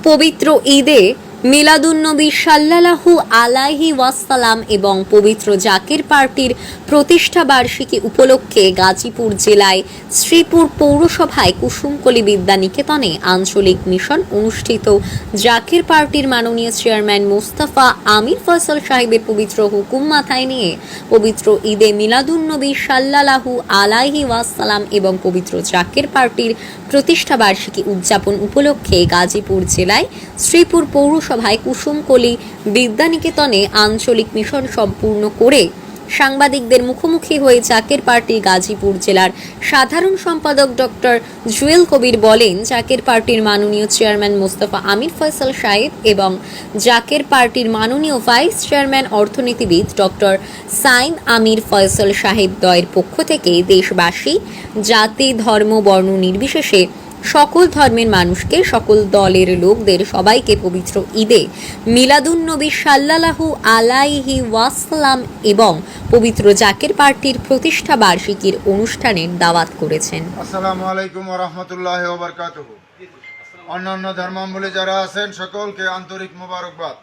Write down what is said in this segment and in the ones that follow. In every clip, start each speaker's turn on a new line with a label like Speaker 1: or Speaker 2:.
Speaker 1: পবিত্র ঈদে মিলাদুন্নবী সাল্লাল্লাহু আলাইহি ওয়াসাল্লাম এবং পবিত্র জাকের পার্টির প্রতিষ্ঠা বার্ষিকী উপলক্ষে গাজীপুর জেলায় শ্রীপুর পৌরসভায় কুসুমকলি বিদ্যানিকেতনে আঞ্চলিক মিশন অনুষ্ঠিত। জাকের পার্টির মাননীয় চেয়ারম্যান মোস্তফা আমির ফয়সাল সাহেবের পবিত্র হুকুম মাথায় নিয়ে পবিত্র ঈদে মিলাদুন্নবী সাল্লাল্লাহু আলাইহি ওয়াসাল্লাম এবং পবিত্র জাকের পার্টির প্রতিষ্ঠা বার্ষিকী উদযাপন উপলক্ষে গাজীপুর জেলায় শ্রীপুর পৌরসভায় কুসুমকলি বিদ্যানিকেতনে আঞ্চলিক মিশন সম্পূর্ণ করে সাংবাদিকদের মুখোমুখি হয়ে জাকের পার্টির গাজীপুর জেলার সাধারণ সম্পাদক ডক্টর জুয়েল কবির বলেন, জাকের পার্টির মাননীয় চেয়ারম্যান মোস্তফা আমির ফয়সাল সাহেব এবং জাকের পার্টির মাননীয় ভাইস চেয়ারম্যান অর্থনীতিবিদ ডক্টর সাইম আমির ফয়সাল সাহেব দ্বয়ের পক্ষ থেকে দেশবাসী জাতি ধর্ম বর্ণ নির্বিশেষে সকল ধর্মের মানুষকে, সকল দলের লোকদের সবাইকে পবিত্র ঈদে মিলাদুন্নবী সাল্লাল্লাহু আলাইহি ওয়াসাল্লাম এবং পবিত্র জাকের পার্টির প্রতিষ্ঠা বার্ষিকীর অনুষ্ঠানের দাওয়াত করেছেন।
Speaker 2: আসসালামু আলাইকুম ওয়া রাহমাতুল্লাহি ওয়া বারাকাতুহু। অন্যান্য ধর্মাবলম্বী যারা আছেন সকলকে আন্তরিক মোবারকবাদ।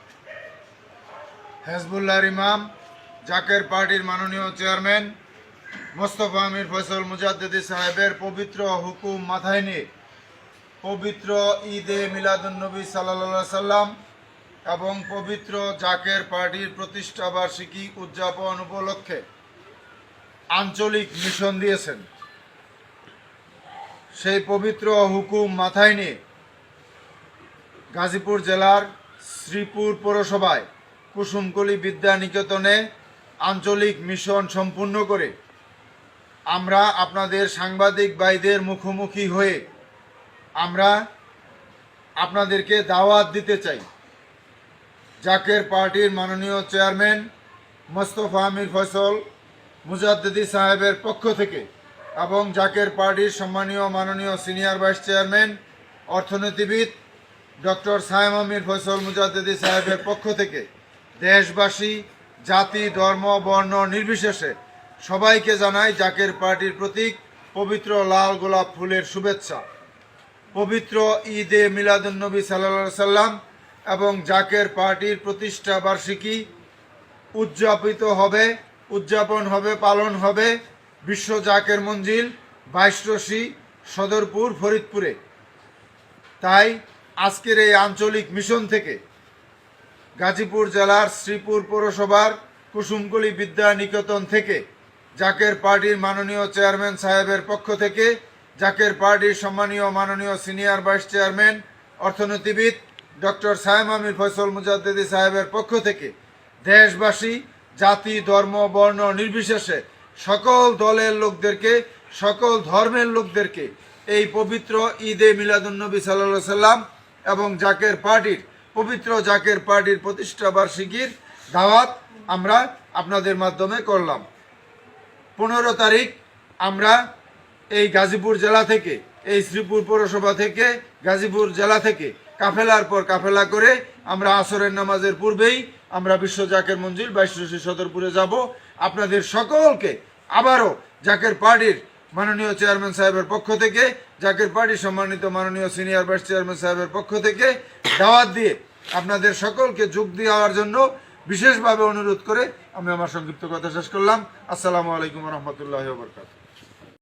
Speaker 2: হিজবুল্লাহর ইমাম, জাকের পার্টির মাননীয় চেয়ারম্যান মোস্তফা আমির ফয়সাল মুজাদ্দিদি সাহেবের পবিত্র হুকুম মাথায় নিয়ে পবিত্র ঈদে মিলাদুন্নবী সাল্লাল্লাহু আলাইহি সাল্লাম এবং পবিত্র জাকের পার্টির প্রতিষ্ঠা বার্ষিকী উদযাপন উপলক্ষে আঞ্চলিক মিশন দিয়েছেন। সেই পবিত্র হুকুম মাথায় নিয়ে গাজীপুর জেলার শ্রীপুর পৌরসভায় কুসুমকলি বিদ্যানিকেতনে আঞ্চলিক মিশন সম্পূর্ণ করে আমরা আপনাদের সাংবাদিক ভাইদের মুখোমুখি হয়ে আমরা আপনাদেরকে দাওয়াত দিতে চাই। জাকের পার্টির মাননীয় চেয়ারম্যান মোস্তফা আমির ফয়সাল মুজাদ্দিদি সাহেবের পক্ষ থেকে এবং জাকের পার্টির সম্মানীয় মাননীয় সিনিয়র ভাইস চেয়ারম্যান অর্থনীতিবিদ ডক্টর সাইম আমির ফয়সাল মুজাদ্দিদি সাহেবের পক্ষ থেকে দেশবাসী জাতি ধর্ম বর্ণ নির্বিশেষে সবাইকে জানাই জাকের পার্টির প্রতীক পবিত্র লাল গোলাপ ফুলের শুভেচ্ছা। পবিত্র ঈদে মিলাদুন্নবী সাল্লাল্লাহু আলাইহি সাল্লাম এবং জাকের পার্টির প্রতিষ্ঠা বার্ষিকী উদযাপন হবে পালন হবে বিশ্ব জাকের মঞ্জিল 22 সদরপুর ফরিদপুরে। তাই আজকের এই আঞ্চলিক মিশন থেকে গাজীপুর জেলার শ্রীপুর পৌরসভার কুসুমকলি বিদ্যানিকেতন থেকে জাকের পার্টির মাননীয় চেয়ারম্যান সাহেবের পক্ষ থেকে জাকের পার্টির সম্মানীয় মাননীয় সিনিয়র ভাইস চেয়ারম্যান অর্থনীতিবিদ ডক্টর সাইম আমির ফয়সাল মুজাদ্দিদি সাহেবের পক্ষ থেকে দেশবাসী জাতি ধর্ম বর্ণ নির্বিশেষে সকল দলের লোকদেরকে, সকল ধর্মের লোকদেরকে এই পবিত্র ঈদে মিলাদুন্নবী সাল্লাল্লাহু আলাইহি সাল্লাম এবং জাকের পার্টির পবিত্র জাকের পার্টির প্রতিষ্ঠা বার্ষিকীর দাওয়াত আমরা আপনাদের মাধ্যমে করলাম। 15 তারিখ আমরা এই গাজীপুর জেলা থেকে, এই শ্রীপুর পৌরসভা থেকে, গাজীপুর জেলা থেকে কাফেলার পর কাফেলা করে আমরা আসরের নামাজের পূর্বেই আমরা বিশ্ব জাকের মঞ্জিল 22 সদরপুরে যাব। আপনাদের সকলকে আবারও জাকের পার্টির মাননীয় চেয়ারম্যান সাহেবের পক্ষ থেকে, জাকের পার্টির সম্মানিত মাননীয় সিনিয়র ভাইস চেয়ারম্যান সাহেবের পক্ষ থেকে দাওয়াত দিয়ে আপনাদের সকলকে যোগ দেওয়ার জন্য বিশেষভাবে অনুরোধ করে আমি আমার সংক্ষিপ্ত কথা শেষ করলাম। আসসালামু আলাইকুম ওয়া রাহমাতুল্লাহি ওয়া বারাকাতুহু।